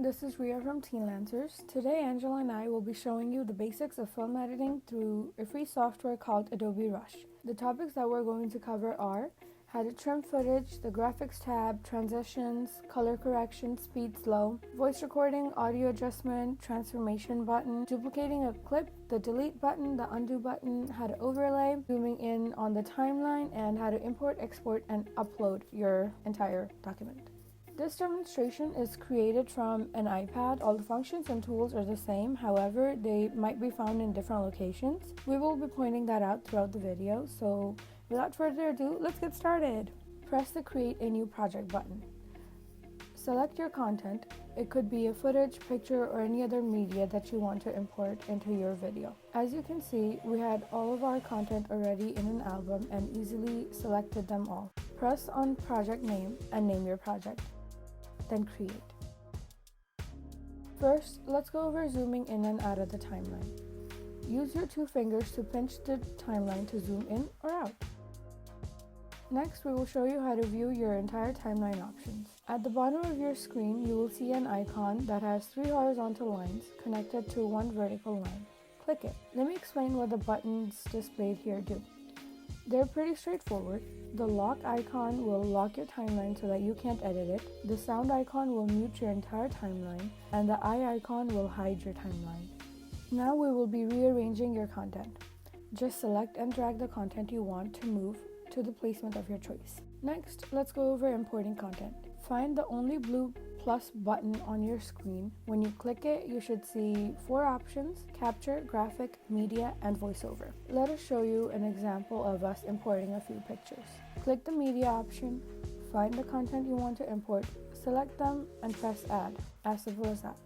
this is Ria from Teen Lancers. Today, Angela and I will be showing you the basics of film editing through a free software called Adobe Rush. The topics that we're going to cover are how to trim footage, the graphics tab, transitions, color correction, speed slow, voice recording, audio adjustment, transformation button, duplicating a clip, the delete button, the undo button, how to overlay, zooming in on the timeline, and how to import, export, and upload your entire document. This demonstration is created from an iPad. All the functions and tools are the same, however, they might be found in different locations. We will be pointing that out throughout the video, so without further ado, let's get started. Press the Create a New Project button. Select your content. It could be a footage, picture, or any other media that you want to import into your video. As you can see, we had all of our content already in an album and easily selected them all. Press on Project Name and name your project. Then create. First, let's go over zooming in and out of the timeline. Use your two fingers to pinch the timeline to zoom in or out. Next, we will show you how to view your entire timeline options. At the bottom of your screen, you will see an icon that has 3 horizontal lines connected to 1 vertical line. Click it. Let me explain what the buttons displayed here do. They're pretty straightforward. The lock icon will lock your timeline so that you can't edit it. The sound icon will mute your entire timeline, and the eye icon will hide your timeline. Now we will be rearranging your content. Just select and drag the content you want to move to the placement of your choice. Next, let's go over importing content. Find the only blue plus button on your screen. When you click it, you should see 4 options: capture, graphic, media, and voiceover. Let us show you an example of us importing a few pictures. Click the media option, find the content you want to import, select them, and press add. As simple as that.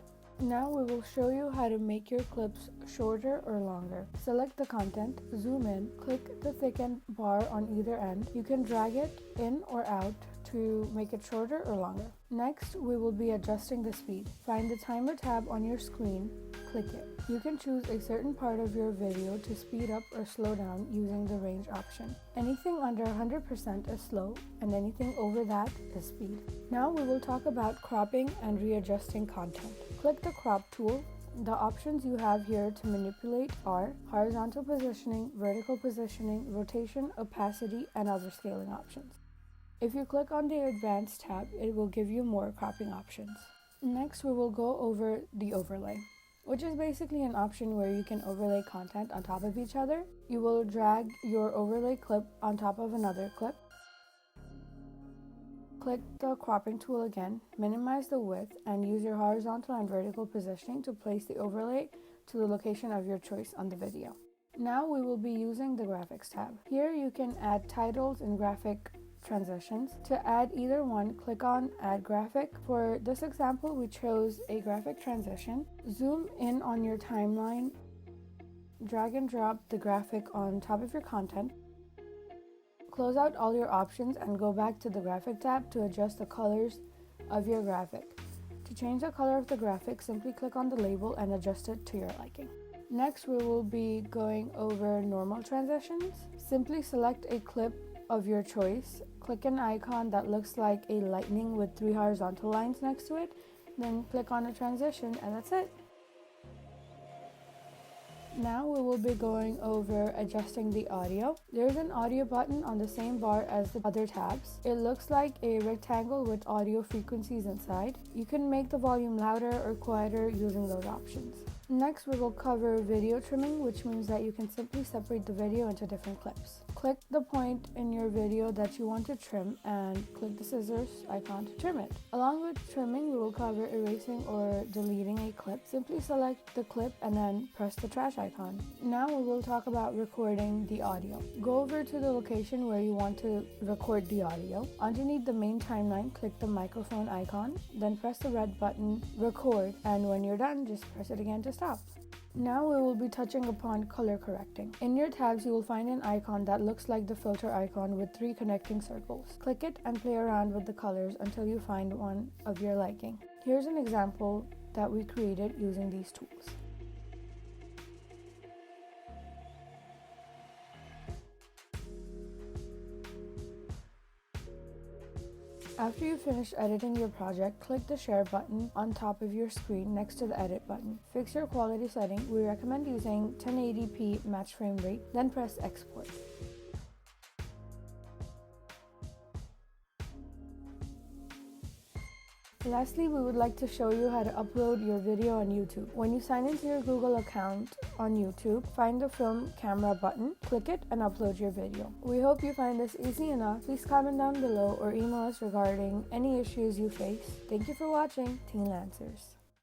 Now we will show you how to make your clips shorter or longer. Select the content, zoom in, click the thicken bar on either end. You can drag it in or out to make it shorter or longer. Next, we will be adjusting the speed. Find the timer tab on your screen, click it. You can choose a certain part of your video to speed up or slow down using the range option. Anything under 100% is slow, and anything over that is speed. Now we will talk about cropping and readjusting content. Click the crop tool. The options you have here to manipulate are horizontal positioning, vertical positioning, rotation, opacity, and other scaling options. If you click on the Advanced tab, it will give you more cropping options. Next, we will go over the overlay, which is basically an option where you can overlay content on top of each other. You will drag your overlay clip on top of another clip. Click the cropping tool again, minimize the width, and use your horizontal and vertical positioning to place the overlay to the location of your choice on the video. Now we will be using the Graphics tab. Here you can add titles and graphic transitions. To add either one, click on Add Graphic. For this example, we chose a graphic transition. Zoom in on your timeline, drag and drop the graphic on top of your content. Close out all your options and go back to the Graphic tab to adjust the colors of your graphic. To change the color of the graphic, simply click on the label and adjust it to your liking. Next, we will be going over normal transitions. Simply select a clip of your choice, click an icon that looks like a lightning with 3 horizontal lines next to it, then click on a transition, and that's it. Now we will be going over adjusting the audio. There's an audio button on the same bar as the other tabs. It looks like a rectangle with audio frequencies inside. You can make the volume louder or quieter using those options. Next, we will cover video trimming, which means that you can simply separate the video into different clips. Click the point in your video that you want to trim and click the scissors icon to trim it. Along with trimming, we will cover erasing or deleting a clip. Simply select the clip and then press the trash icon. Now we will talk about recording the audio. Go over to the location where you want to record the audio. Underneath the main timeline, click the microphone icon, then press the red button, record, and when you're done, just press it again to stop. Now we will be touching upon color correcting. In your tabs, you will find an icon that looks like the filter icon with 3 connecting circles. Click it and play around with the colors until you find one of your liking. Here's an example that we created using these tools. After you finish editing your project, click the Share button on top of your screen next to the Edit button. Fix your quality setting. We recommend using 1080p match frame rate, then press Export. Lastly, we would like to show you how to upload your video on YouTube. When you sign into your Google account on YouTube, find the Film Camera button, click it, and upload your video. We hope you find this easy enough. Please comment down below or email us regarding any issues you face. Thank you for watching Teen Lancers.